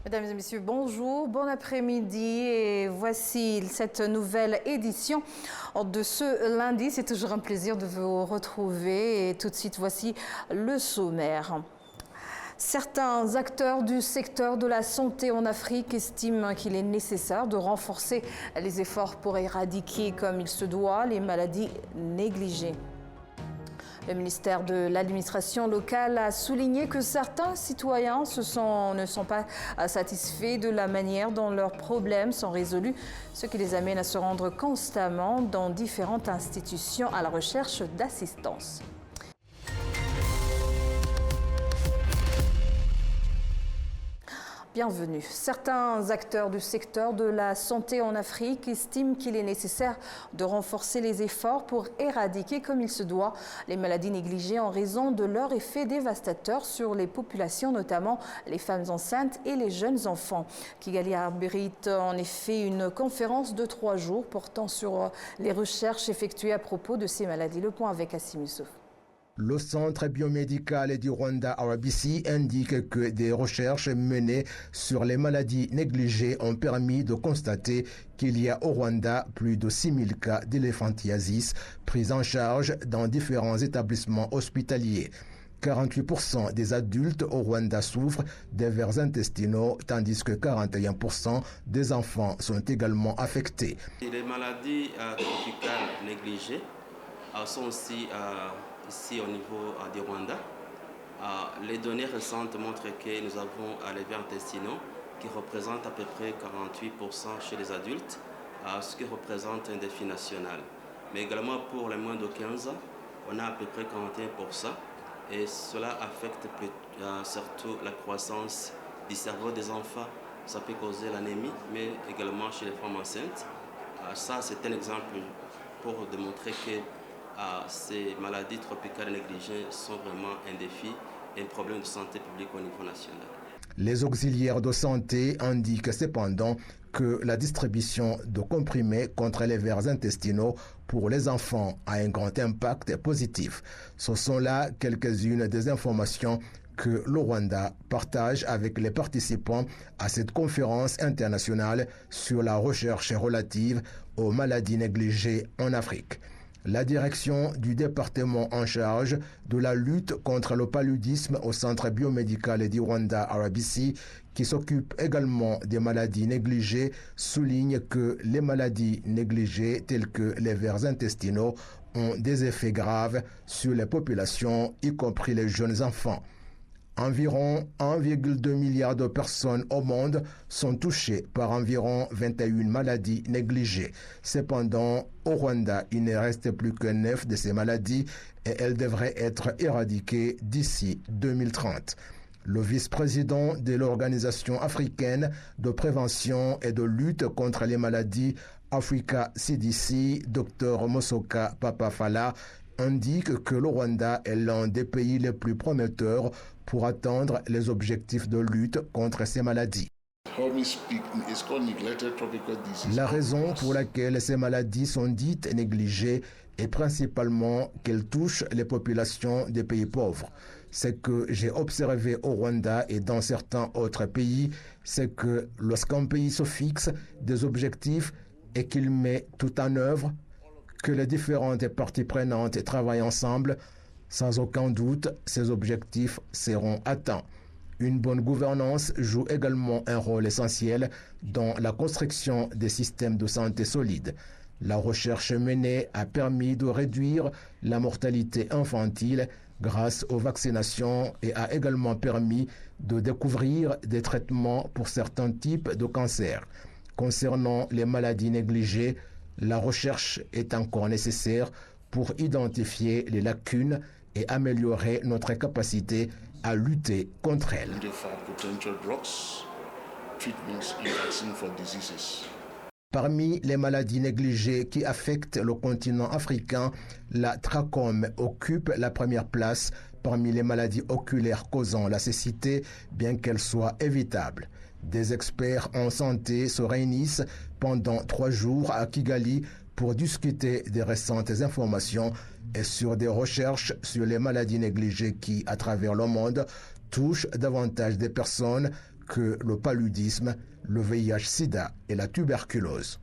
Mesdames et messieurs, bonjour, bon après-midi et voici cette nouvelle édition de ce lundi. C'est toujours un plaisir de vous retrouver et tout de suite voici le sommaire. Certains acteurs du secteur de la santé en Afrique estiment qu'il est nécessaire de renforcer les efforts pour éradiquer comme il se doit les maladies négligées. Le ministère de l'administration locale a souligné que certains citoyens ne sont pas satisfaits de la manière dont leurs problèmes sont résolus, ce qui les amène à se rendre constamment dans différentes institutions à la recherche d'assistance. Bienvenue. Certains acteurs du secteur de la santé en Afrique estiment qu'il est nécessaire de renforcer les efforts pour éradiquer comme il se doit les maladies négligées en raison de leurs effets dévastateurs sur les populations, notamment les femmes enceintes et les jeunes enfants. Kigali abrite en effet une conférence de 3 jours portant sur les recherches effectuées à propos de ces maladies. Le point avec Assim Youssouf. Le centre biomédical du Rwanda RBC indique que des recherches menées sur les maladies négligées ont permis de constater qu'il y a au Rwanda plus de 6000 cas d'éléphantiasis pris en charge dans différents établissements hospitaliers. 48% des adultes au Rwanda souffrent des vers intestinaux, tandis que 41% des enfants sont également affectés. Les maladies tropicales négligées sont aussi ici au niveau du Rwanda. Les données récentes montrent que nous avons les vers intestinaux qui représentent à peu près 48% chez les adultes, ce qui représente un défi national. Mais également pour les moins de 15 ans, on a à peu près 41%. Et cela affecte surtout la croissance du cerveau des enfants. Ça peut causer l'anémie, mais également chez les femmes enceintes. Ça, c'est un exemple pour démontrer que ces maladies tropicales négligées sont vraiment un défi et un problème de santé publique au niveau national. Les auxiliaires de santé indiquent cependant que la distribution de comprimés contre les vers intestinaux pour les enfants a un grand impact positif. Ce sont là quelques-unes des informations que le Rwanda partage avec les participants à cette conférence internationale sur la recherche relative aux maladies négligées en Afrique. La direction du département en charge de la lutte contre le paludisme au centre biomédical du Rwanda RBC, qui s'occupe également des maladies négligées, souligne que les maladies négligées telles que les vers intestinaux ont des effets graves sur les populations, y compris les jeunes enfants. Environ 1,2 milliard de personnes au monde sont touchées par environ 21 maladies négligées. Cependant, au Rwanda, il ne reste plus que 9 de ces maladies et elles devraient être éradiquées d'ici 2030. Le vice-président de l'Organisation africaine de prévention et de lutte contre les maladies Africa CDC, Dr Mosoka Papafala, indique que le Rwanda est l'un des pays les plus prometteurs pour atteindre les objectifs de lutte contre ces maladies. La raison pour laquelle ces maladies sont dites négligées est principalement qu'elles touchent les populations des pays pauvres. Ce que j'ai observé au Rwanda et dans certains autres pays, c'est que lorsqu'un pays se fixe des objectifs et qu'il met tout en œuvre, que les différentes parties prenantes travaillent ensemble, sans aucun doute, ces objectifs seront atteints. Une bonne gouvernance joue également un rôle essentiel dans la construction des systèmes de santé solides. La recherche menée a permis de réduire la mortalité infantile grâce aux vaccinations et a également permis de découvrir des traitements pour certains types de cancers. Concernant les maladies négligées, la recherche est encore nécessaire pour identifier les lacunes et améliorer notre capacité à lutter contre elles. Parmi les maladies négligées qui affectent le continent africain, la trachome occupe la première place parmi les maladies oculaires causant la cécité, bien qu'elle soit évitable. Des experts en santé se réunissent pendant 3 jours à Kigali pour discuter des récentes informations et sur des recherches sur les maladies négligées qui, à travers le monde, touchent davantage des personnes que le paludisme, le VIH-Sida et la tuberculose.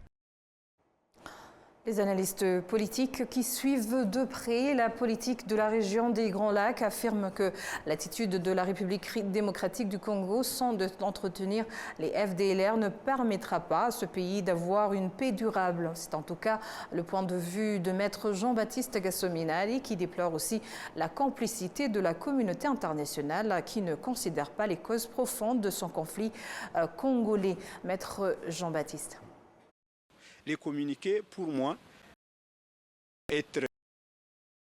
Les analystes politiques qui suivent de près la politique de la région des Grands Lacs affirment que l'attitude de la République démocratique du Congo sans entretenir les FDLR ne permettra pas à ce pays d'avoir une paix durable. C'est en tout cas le point de vue de maître Jean-Baptiste Gassominali qui déplore aussi la complicité de la communauté internationale qui ne considère pas les causes profondes de son conflit congolais. Maître Jean-Baptiste. Les communiqués, pour moi,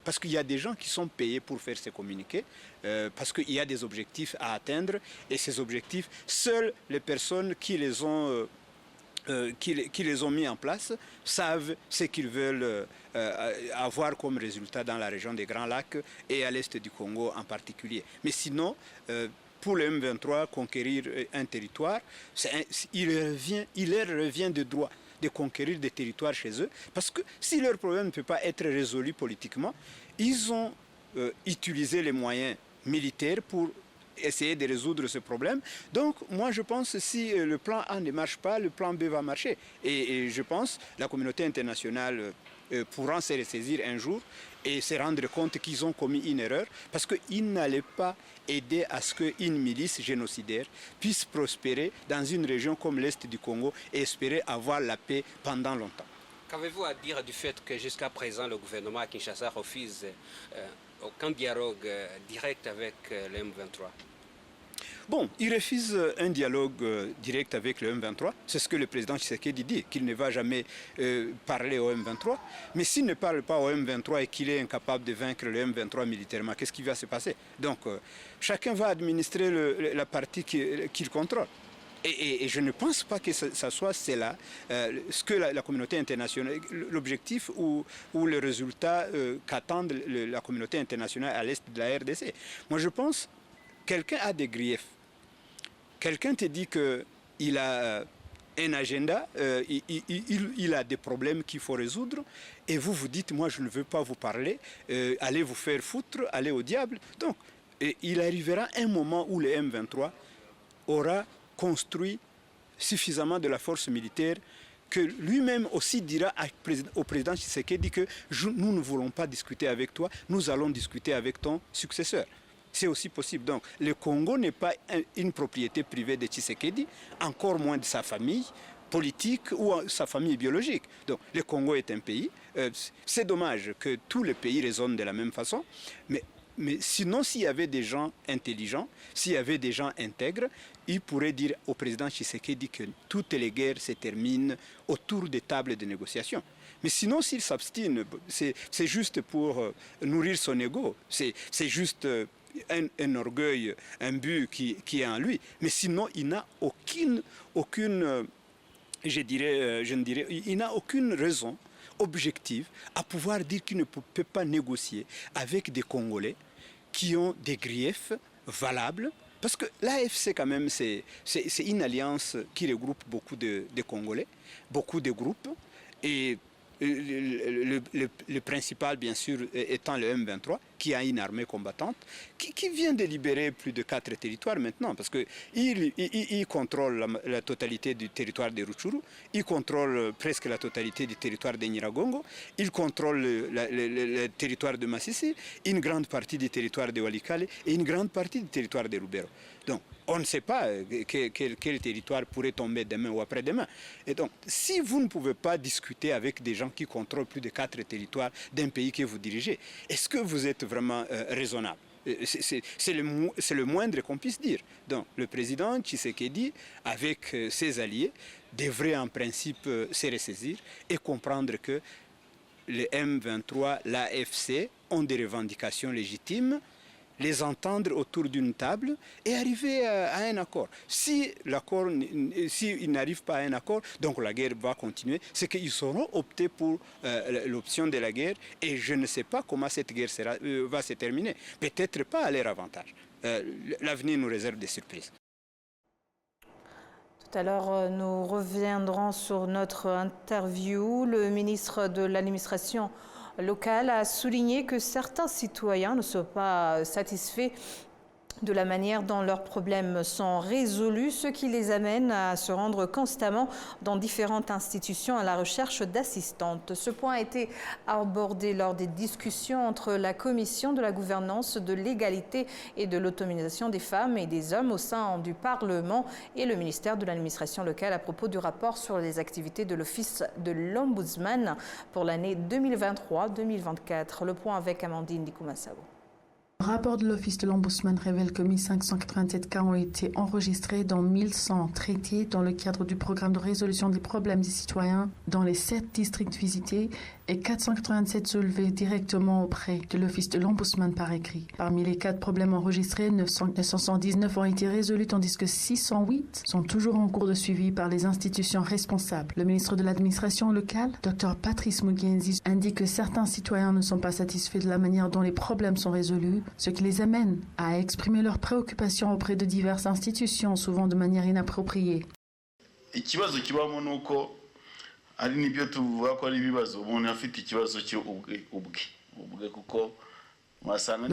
parce qu'il y a des gens qui sont payés pour faire ces communiqués, parce qu'il y a des objectifs à atteindre, et ces objectifs, seules les personnes qui les ont mis en place savent ce qu'ils veulent avoir comme résultat dans la région des Grands Lacs et à l'est du Congo en particulier. Mais sinon, pour le M23, conquérir un territoire, il leur revient de droit de conquérir des territoires chez eux, parce que si leur problème ne peut pas être résolu politiquement, ils ont utilisé les moyens militaires pour essayer de résoudre ce problème. Donc moi je pense que si le plan A ne marche pas, le plan B va marcher. Et je pense que la communauté internationale pourra se ressaisir un jour et se rendre compte qu'ils ont commis une erreur, parce qu'ils n'allaient pas aider à ce qu'une milice génocidaire puisse prospérer dans une région comme l'Est du Congo et espérer avoir la paix pendant longtemps. Qu'avez-vous à dire du fait que jusqu'à présent le gouvernement à Kinshasa refuse aucun dialogue direct avec le M23? Bon, il refuse un dialogue direct avec le M23. C'est ce que le président Tshisekedi dit, qu'il ne va jamais parler au M23. Mais s'il ne parle pas au M23 et qu'il est incapable de vaincre le M23 militairement, qu'est-ce qui va se passer? Donc, chacun va administrer la partie qu'il contrôle. Et je ne pense pas que ça soit cela, ce que la communauté internationale, l'objectif ou le résultat qu'attend la communauté internationale à l'est de la RDC. Moi, je pense que quelqu'un a des griefs. Quelqu'un te dit qu'il a un agenda, il a des problèmes qu'il faut résoudre, et vous vous dites, moi je ne veux pas vous parler, allez vous faire foutre, allez au diable. Donc, il arrivera un moment où le M23 aura construit suffisamment de la force militaire que lui-même aussi dira au président Tshisekedi que nous ne voulons pas discuter avec toi, nous allons discuter avec ton successeur. C'est aussi possible. Donc, le Congo n'est pas une propriété privée de Tshisekedi, encore moins de sa famille politique ou sa famille biologique. Donc, le Congo est un pays. C'est dommage que tous les pays raisonnent de la même façon, mais sinon, s'il y avait des gens intelligents, s'il y avait des gens intègres, ils pourraient dire au président Tshisekedi que toutes les guerres se terminent autour des tables de négociation. Mais sinon, s'il s'abstine, c'est juste pour nourrir son ego. C'est juste un orgueil, un but qui est en lui. Mais sinon, il n'a aucune raison objective à pouvoir dire qu'il ne peut pas négocier avec des Congolais qui ont des griefs valables. Parce que l'AFC, quand même, c'est une alliance qui regroupe beaucoup de Congolais, beaucoup de groupes. Et le principal, bien sûr, étant le M23, qui a une armée combattante, qui vient de libérer plus de 4 territoires maintenant, parce qu'il contrôle la totalité du territoire de Rutshuru, il contrôle presque la totalité du territoire de Nyiragongo, il contrôle le territoire de Masisi, une grande partie du territoire de Walikale et une grande partie du territoire de Lubero. Donc, on ne sait pas quel territoire pourrait tomber demain ou après-demain. Et donc, si vous ne pouvez pas discuter avec des gens qui contrôlent plus de 4 territoires d'un pays que vous dirigez, est-ce que vous êtes vraiment raisonnable? C'est le moindre qu'on puisse dire. Donc, le président Tshisekedi, avec ses alliés, devrait en principe se ressaisir et comprendre que le M23, l'AFC ont des revendications légitimes, les entendre autour d'une table et arriver à un accord. Si s'ils n'arrivent pas à un accord, donc la guerre va continuer, c'est qu'ils sauront opter pour l'option de la guerre et je ne sais pas comment cette guerre va se terminer. Peut-être pas à leur avantage. L'avenir nous réserve des surprises. Tout à l'heure, nous reviendrons sur notre interview. Le ministre de l'administration locale a souligné que certains citoyens ne sont pas satisfaits de la manière dont leurs problèmes sont résolus, ce qui les amène à se rendre constamment dans différentes institutions à la recherche d'assistantes. Ce point a été abordé lors des discussions entre la Commission de la gouvernance, de l'égalité et de l'autonomisation des femmes et des hommes au sein du Parlement et le ministère de l'administration locale à propos du rapport sur les activités de l'Office de l'Ombudsman pour l'année 2023-2024. Le point avec Amandine Dikoumassao. Le rapport de l'Office de l'Ombudsman révèle que 1587 cas ont été enregistrés dans 1100 traités dans le cadre du programme de résolution des problèmes des citoyens dans les 7 districts visités et 487 soulevés directement auprès de l'Office de l'Ombudsman par écrit. Parmi les 4 problèmes enregistrés, 919 ont été résolus tandis que 608 sont toujours en cours de suivi par les institutions responsables. Le ministre de l'administration locale, Dr Patrice Mugenzi, indique que certains citoyens ne sont pas satisfaits de la manière dont les problèmes sont résolus, ce qui les amène à exprimer leurs préoccupations auprès de diverses institutions, souvent de manière inappropriée. Le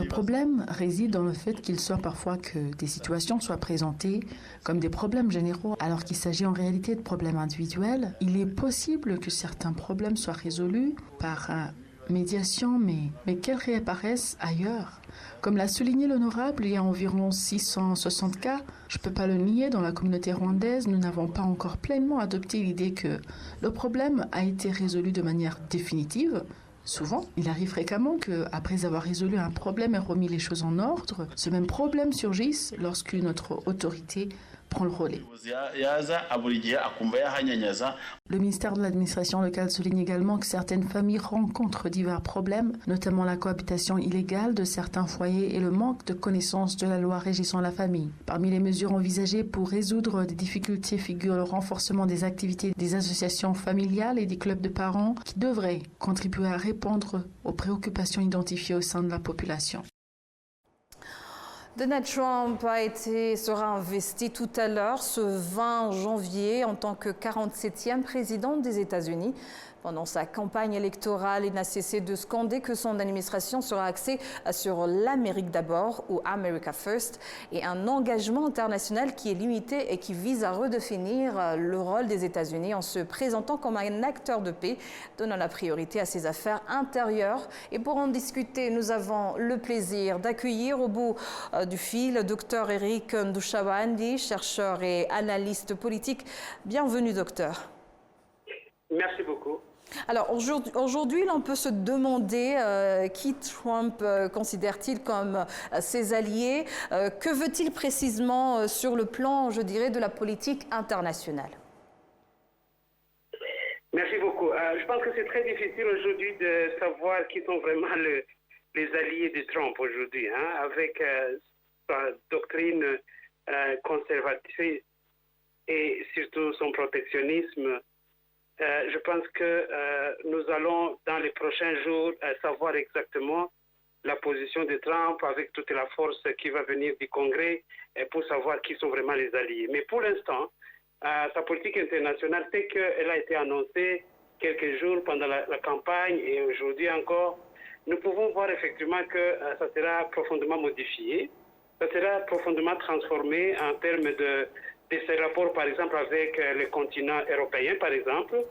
problème réside dans le fait qu'il soit parfois que des situations soient présentées comme des problèmes généraux, alors qu'il s'agit en réalité de problèmes individuels. Il est possible que certains problèmes soient résolus par médiation, mais qu'elles réapparaissent ailleurs. Comme l'a souligné l'honorable, il y a environ 660 cas. Je ne peux pas le nier, dans la communauté rwandaise, nous n'avons pas encore pleinement adopté l'idée que le problème a été résolu de manière définitive. Souvent, il arrive fréquemment qu'après avoir résolu un problème et remis les choses en ordre, ce même problème surgisse lorsqu'une autre autorité prend le relais. Le ministère de l'administration locale souligne également que certaines familles rencontrent divers problèmes, notamment la cohabitation illégale de certains foyers et le manque de connaissance de la loi régissant la famille. Parmi les mesures envisagées pour résoudre des difficultés figure le renforcement des activités des associations familiales et des clubs de parents qui devraient contribuer à répondre aux préoccupations identifiées au sein de la population. Donald Trump sera investi tout à l'heure, ce 20 janvier, en tant que 47e président des États-Unis. Pendant sa campagne électorale, il n'a cessé de scander que son administration sera axée sur l'Amérique d'abord, ou America First, et un engagement international qui est limité et qui vise à redéfinir le rôle des États-Unis en se présentant comme un acteur de paix, donnant la priorité à ses affaires intérieures. Et pour en discuter, nous avons le plaisir d'accueillir au bout du fil Dr Eric Ndushabandi, chercheur et analyste politique. Bienvenue, docteur. Merci beaucoup. Alors aujourd'hui, on peut se demander qui Trump considère-t-il comme ses alliés. Que veut-il précisément sur le plan, je dirais, de la politique internationale? Merci beaucoup. Je pense que c'est très difficile aujourd'hui de savoir qui sont vraiment les alliés de Trump aujourd'hui, avec sa doctrine conservatrice et surtout son protectionnisme. Je pense que nous allons, dans les prochains jours, savoir exactement la position de Trump avec toute la force qui va venir du Congrès pour savoir qui sont vraiment les alliés. Mais pour l'instant, sa politique internationale, c'est qu'elle a été annoncée quelques jours pendant la campagne et aujourd'hui encore, nous pouvons voir effectivement que ça sera profondément modifié, ça sera profondément transformé en termes de ces rapports, par exemple, avec le continent européen, par exemple,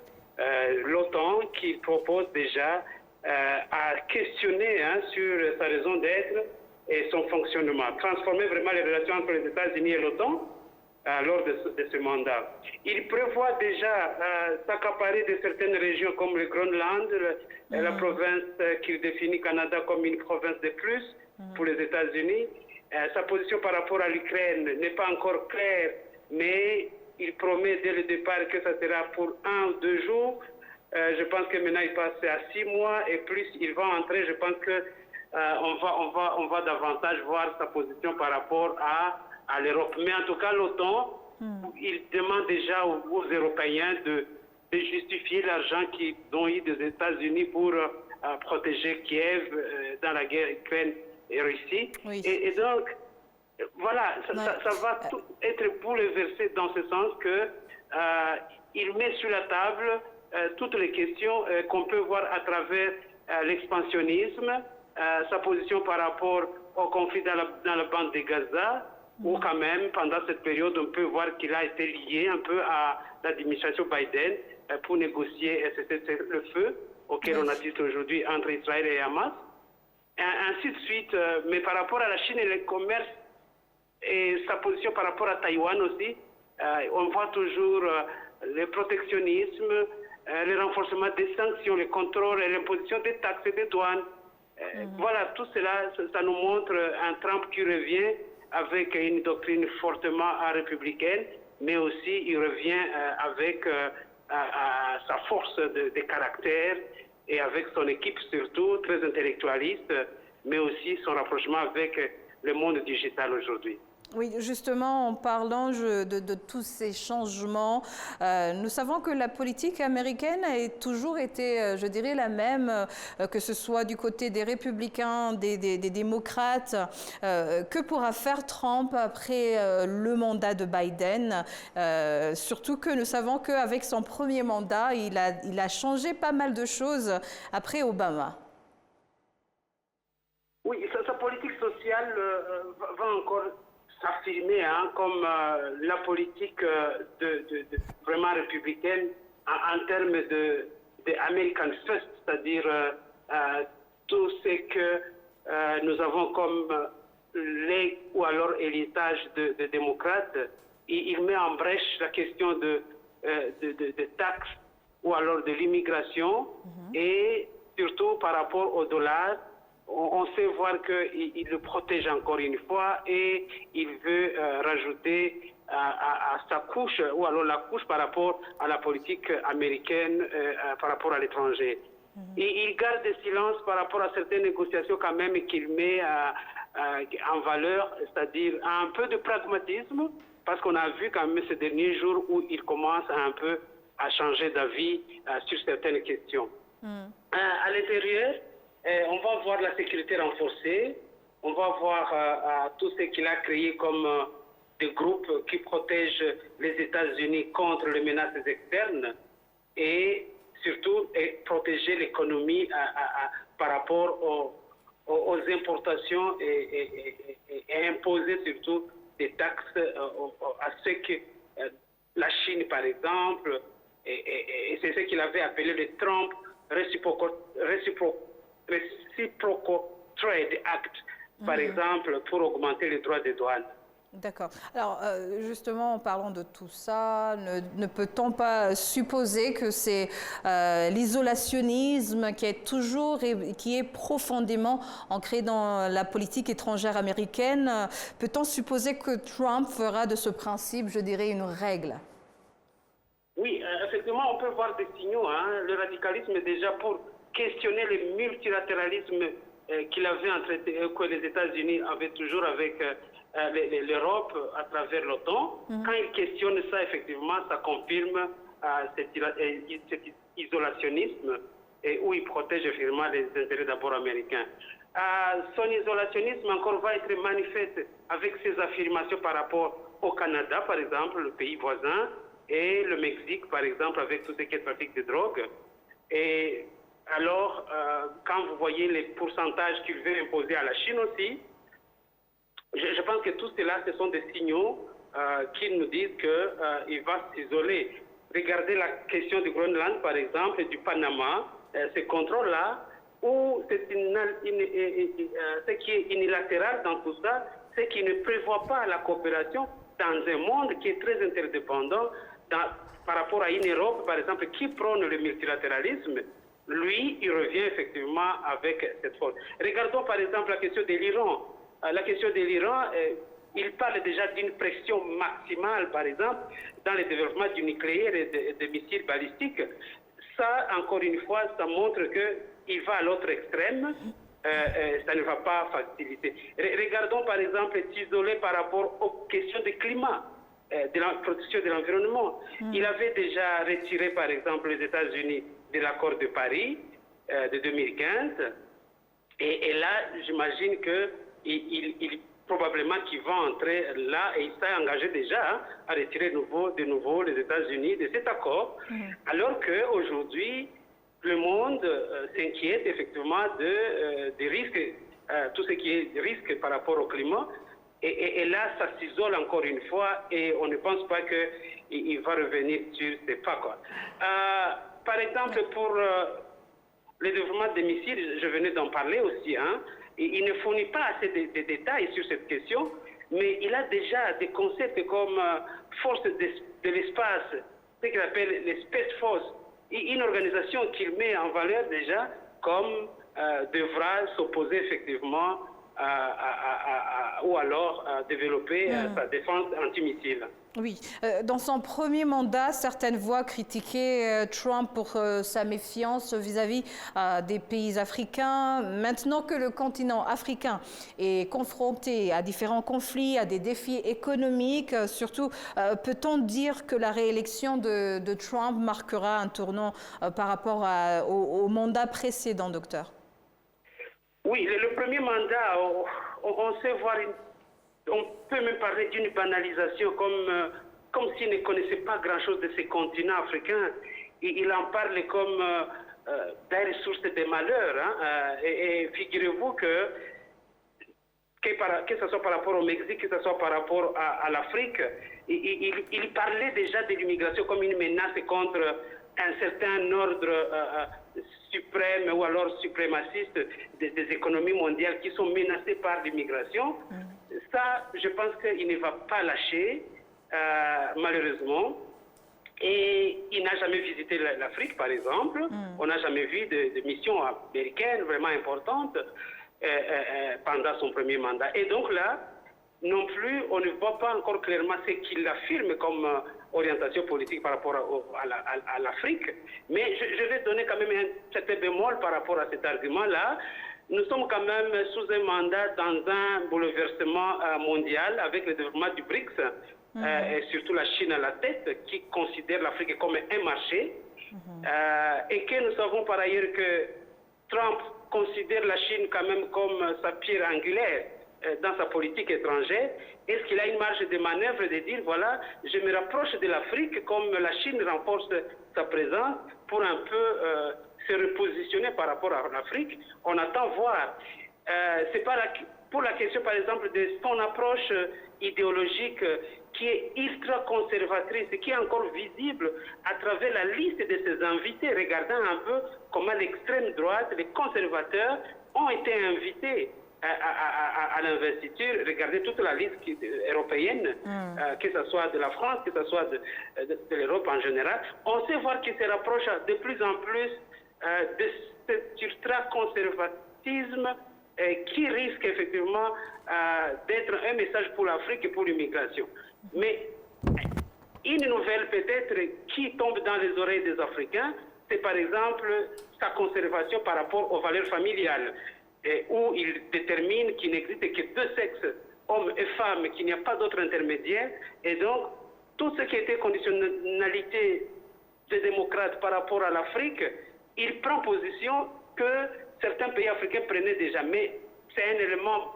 l'OTAN qui propose déjà à questionner sur sa raison d'être et son fonctionnement, transformer vraiment les relations entre les États-Unis et l'OTAN lors de ce mandat. Il prévoit déjà s'accaparer de certaines régions comme le Groenland, la province qu'il définit Canada comme une province de plus pour les États-Unis. Sa position par rapport à l'Ukraine n'est pas encore claire, mais il promet dès le départ que ça sera pour 1 ou 2 jours. Je pense que maintenant il passe à 6 mois et plus il va entrer. Je pense que on va davantage voir sa position par rapport à l'Europe. Mais en tout cas, l'OTAN, il demande déjà aux Européens de justifier l'argent qu'ils ont eu des États-Unis pour protéger Kiev dans la guerre Ukraine et Russie. Oui. Et donc, voilà, ça va tout être bouleversé dans ce sens que il met sur la table toutes les questions qu'on peut voir à travers l'expansionnisme, sa position par rapport au conflit dans la bande de Gaza, où quand même, pendant cette période, on peut voir qu'il a été lié un peu à l'administration Biden pour négocier le feu auquel on assiste aujourd'hui entre Israël et Hamas. Et ainsi de suite. Mais par rapport à la Chine et le commerce et sa position par rapport à Taïwan aussi, on voit toujours le protectionnisme, le renforcement des sanctions, les contrôles et l'imposition des taxes et des douanes. Voilà, tout cela, ça nous montre un Trump qui revient avec une doctrine fortement républicaine, mais aussi il revient avec sa force de caractère et avec son équipe surtout très intellectualiste, mais aussi son rapprochement avec le monde digital aujourd'hui. Oui, justement, en parlant de tous ces changements, nous savons que la politique américaine a toujours été, je dirais, la même, que ce soit du côté des républicains, des démocrates. Que pourra faire Trump après le mandat de Biden? Surtout que nous savons qu'avec son premier mandat, il a changé pas mal de choses après Obama. Oui, sa politique sociale va encore s'affirmer comme la politique vraiment républicaine en termes de American First, c'est-à-dire tout ce que nous avons comme ou alors héritage de démocrates. Il met en brèche la question de taxes ou alors de l'immigration et surtout par rapport au dollar. On sait voir qu'il le protège encore une fois et il veut rajouter à sa couche, ou alors la couche par rapport à la politique américaine, par rapport à l'étranger. Et il garde des silences par rapport à certaines négociations quand même qu'il met en valeur, c'est-à-dire un peu de pragmatisme, parce qu'on a vu quand même ces derniers jours où il commence un peu à changer d'avis sur certaines questions. À l'intérieur, on va voir la sécurité renforcée, on va voir tout ce qu'il a créé comme des groupes qui protègent les États-Unis contre les menaces externes et surtout protéger l'économie par rapport aux importations et imposer surtout des taxes à ceux que la Chine par exemple, et c'est ce qu'il avait appelé le Trump Reciprocal Trade Act, par exemple, pour augmenter les droits des douanes. D'accord. Alors, justement, en parlant de tout ça, ne peut-on pas supposer que c'est l'isolationnisme qui est profondément ancré dans la politique étrangère américaine? Peut-on supposer que Trump fera de ce principe, je dirais, une règle? Oui, effectivement, on peut voir des signaux. Le radicalisme, déjà, pour questionner le multilatéralisme qu'il avait que les États-Unis avaient toujours avec l'Europe à travers l'OTAN. Quand il questionne ça, effectivement, ça confirme cet isolationnisme où il protège effectivement les intérêts d'abord américains. Son isolationnisme encore va être manifeste avec ses affirmations par rapport au Canada, par exemple, le pays voisin, et le Mexique, par exemple, avec tout ce qui est trafic de drogue. Et alors, quand vous voyez les pourcentages qu'il veut imposer à la Chine aussi, je pense que tout cela, ce sont des signaux qui nous disent qu'il va s'isoler. Regardez la question du Groenland, par exemple, et du Panama, ces contrôles-là, où ce qui est unilatéral dans tout ça, c'est qu'il ne prévoit pas la coopération dans un monde qui est très interdépendant par rapport à une Europe, par exemple, qui prône le multilatéralisme. Lui, il revient effectivement avec cette force. Regardons par exemple la question de l'Iran. La question de l'Iran, il parle déjà d'une pression maximale, par exemple, dans le développement du nucléaire et des missiles balistiques. Ça, encore une fois, ça montre qu'il va à l'autre extrême. Ça ne va pas faciliter. Regardons par exemple s'isoler par rapport aux questions de climat, de la protection de l'environnement. Il avait déjà retiré par exemple les États-Unis de l'accord de Paris de 2015 et là j'imagine qu'il probablement qu'il va entrer là et il s'est engagé déjà à retirer de nouveau les États-Unis de cet accord alors qu'aujourd'hui le monde s'inquiète effectivement des risques tout ce qui est risque par rapport au climat. Et là, ça s'isole encore une fois et on ne pense pas qu'il va revenir sur ses pas, quoi. Par exemple, pour le développement des missiles, je venais d'en parler aussi, hein, et il ne fournit pas assez de détails sur cette question, mais il a déjà des concepts comme force de l'espace, ce qu'il appelle les Space Force, une organisation qu'il met en valeur déjà comme devra s'opposer effectivement ou alors développer sa défense antimissile. Oui, dans son premier mandat, certaines voix critiquaient Trump pour sa méfiance vis-à-vis des pays africains. Maintenant que le continent africain est confronté à différents conflits, à des défis économiques, surtout, peut-on dire que la réélection de Trump marquera un tournant par rapport au mandat précédent, docteur? Oui, le premier mandat, on sait voir on peut même parler d'une banalisation, comme s'il ne connaissait pas grand-chose de ces continents africains. Il en parle comme des sources de malheur. Hein, et figurez-vous que ce soit par rapport au Mexique, que ce soit par rapport à l'Afrique, il parlait déjà de l'immigration comme une menace contre un certain ordre suprême ou alors suprémaciste des économies mondiales qui sont menacées par l'immigration. Ça, je pense qu'il ne va pas lâcher, malheureusement. Et il n'a jamais visité l'Afrique, par exemple. On n'a jamais vu de mission américaine vraiment importante pendant son premier mandat. Et donc là, non plus, on ne voit pas encore clairement ce qu'il affirme comme orientation politique par rapport à l'Afrique. Mais je vais donner quand même un certain bémol par rapport à cet argument-là. Nous sommes quand même sous un mandat dans un bouleversement mondial avec le développement du BRICS, et surtout la Chine à la tête, qui considère l'Afrique comme un marché, et que nous savons par ailleurs que Trump considère la Chine quand même comme sa pierre angulaire dans sa politique étrangère. Est-ce qu'il a une marge de manœuvre de dire, voilà, je me rapproche de l'Afrique comme la Chine renforce sa présence pour un peu se repositionner par rapport à l'Afrique? On attend voir. C'est pas pour la question, par exemple, de son approche idéologique qui est ultra conservatrice, qui est encore visible à travers la liste de ses invités, regardant un peu comment l'extrême droite, les conservateurs ont été invités à l'investiture. Regardez toute la liste européenne, que ce soit de la France, que ce soit de l'Europe en général. On sait voir qu'il se rapproche de plus en plus de cet ultra-conservatisme qui risque effectivement d'être un message pour l'Afrique et pour l'immigration. Mais une nouvelle peut-être qui tombe dans les oreilles des Africains, c'est par exemple sa conservation par rapport aux valeurs familiales, où il détermine qu'il n'existe que deux sexes, hommes et femmes, qu'il n'y a pas d'autre intermédiaire. Et donc, tout ce qui était conditionnalité des démocrates par rapport à l'Afrique, il prend position que certains pays africains prenaient déjà. Mais c'est un élément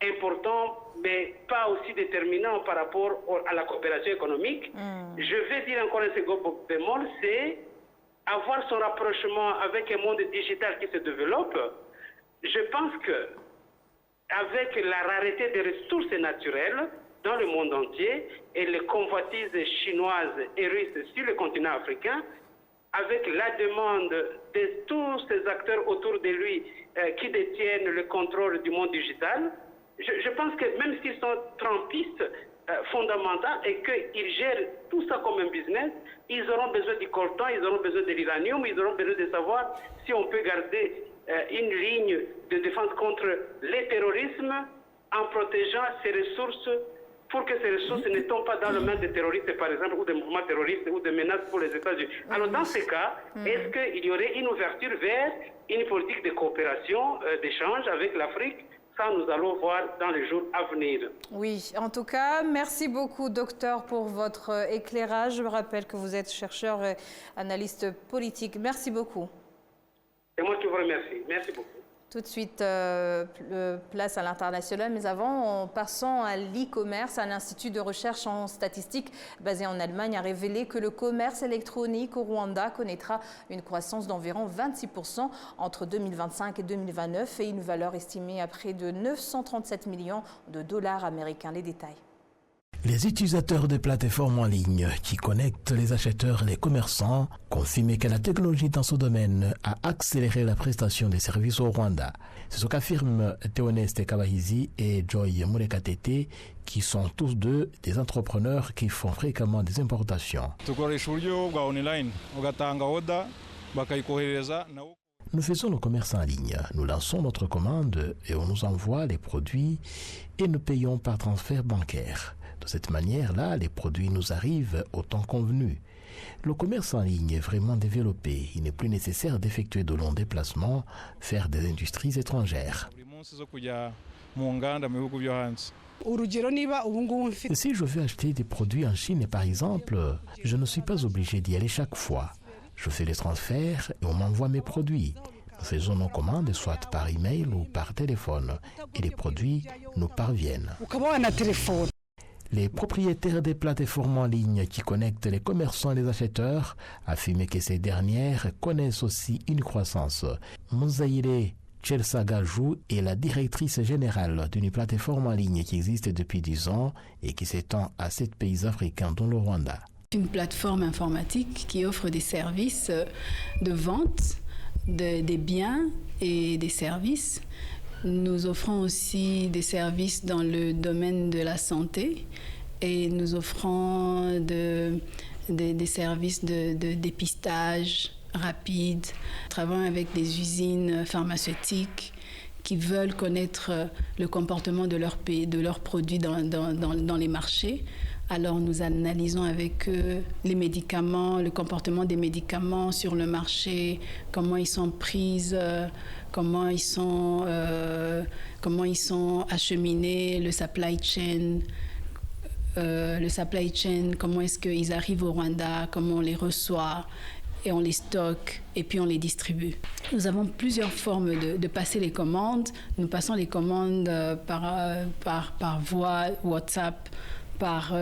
important, mais pas aussi déterminant par rapport à la coopération économique. Je vais dire encore un second bémol, c'est avoir son rapprochement avec un monde digital qui se développe. Je pense que avec la rareté des ressources naturelles dans le monde entier et les convoitises chinoises et russes sur le continent africain, avec la demande de tous ces acteurs autour de lui qui détiennent le contrôle du monde digital, je pense que même s'ils sont trumpistes fondamentaux et qu'ils gèrent tout ça comme un business, ils auront besoin du coltan, ils auront besoin de l'uranium, ils auront besoin de savoir si on peut garder une ligne de défense contre le terrorisme en protégeant ces ressources pour que ces ressources ne tombent pas dans le main des terroristes, par exemple, ou des mouvements terroristes, ou des menaces pour les États-Unis. Alors, dans ce cas, est-ce qu'il y aurait une ouverture vers une politique de coopération, d'échange avec l'Afrique? Ça, nous allons voir dans les jours à venir. Oui, en tout cas, merci beaucoup, docteur, pour votre éclairage. Je me rappelle que vous êtes chercheur et analyste politique. Merci beaucoup. C'est moi qui vous remercie. Merci beaucoup. Tout de suite, place à l'international, mais avant, en passant à l'e-commerce, un institut de recherche en statistiques basé en Allemagne a révélé que le commerce électronique au Rwanda connaîtra une croissance d'environ 26% entre 2025 et 2029 et une valeur estimée à près de 937 millions de dollars américains. Les détails. Les utilisateurs des plateformes en ligne qui connectent les acheteurs et les commerçants confirment que la technologie dans ce domaine a accéléré la prestation des services au Rwanda. C'est ce qu'affirment Théoneste Kabahizi et Joy Murekatete, qui sont tous deux des entrepreneurs qui font fréquemment des importations. Nous faisons le commerce en ligne, nous lançons notre commande et on nous envoie les produits et nous payons par transfert bancaire. De cette manière-là, les produits nous arrivent au temps convenu. Le commerce en ligne est vraiment développé. Il n'est plus nécessaire d'effectuer de longs déplacements, faire des industries étrangères. Si je veux acheter des produits en Chine, par exemple, je ne suis pas obligé d'y aller chaque fois. Je fais les transferts et on m'envoie mes produits. Nous faisons nos commandes soit par email ou par téléphone et les produits nous parviennent. Les propriétaires des plateformes en ligne qui connectent les commerçants et les acheteurs affirment que ces dernières connaissent aussi une croissance. Mouzaïre Chelsagajou est la directrice générale d'une plateforme en ligne qui existe depuis 10 ans et qui s'étend à 7 pays africains dont le Rwanda. Une plateforme informatique qui offre des services de vente des biens et des services. Nous offrons aussi des services dans le domaine de la santé et nous offrons des services de dépistage rapide. Nous travaillons avec des usines pharmaceutiques qui veulent connaître le comportement de leurs produits dans les marchés. Alors nous analysons avec eux les médicaments, le comportement des médicaments sur le marché, comment ils sont pris, comment ils sont acheminés, le supply chain, comment est-ce qu'ils arrivent au Rwanda, comment on les reçoit et on les stocke et puis on les distribue. Nous avons plusieurs formes de passer les commandes. Nous passons les commandes par voie WhatsApp, par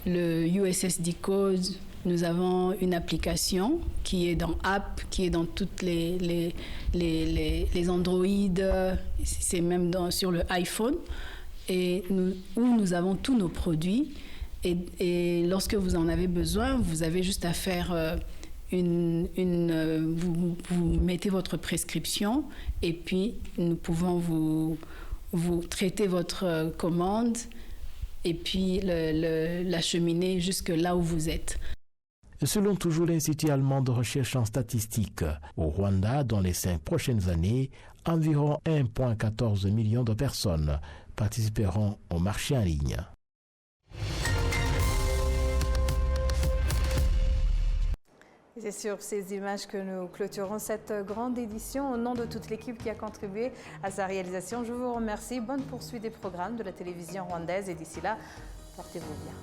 le USSD code. Nous avons une application qui est dans App, qui est dans toutes les Android, c'est même sur le iPhone, et où nous avons tous nos produits. Et lorsque vous en avez besoin, vous avez juste à faire vous mettez votre prescription et puis nous pouvons vous traiter votre commande et puis l'acheminer jusque là où vous êtes. Selon toujours l'Institut allemand de recherche en statistique, au Rwanda, dans les 5 prochaines années, environ 1,14 million de personnes participeront au marché en ligne. C'est sur ces images que nous clôturons cette grande édition. Au nom de toute l'équipe qui a contribué à sa réalisation, je vous remercie. Bonne poursuite des programmes de la télévision rwandaise et d'ici là, portez-vous bien.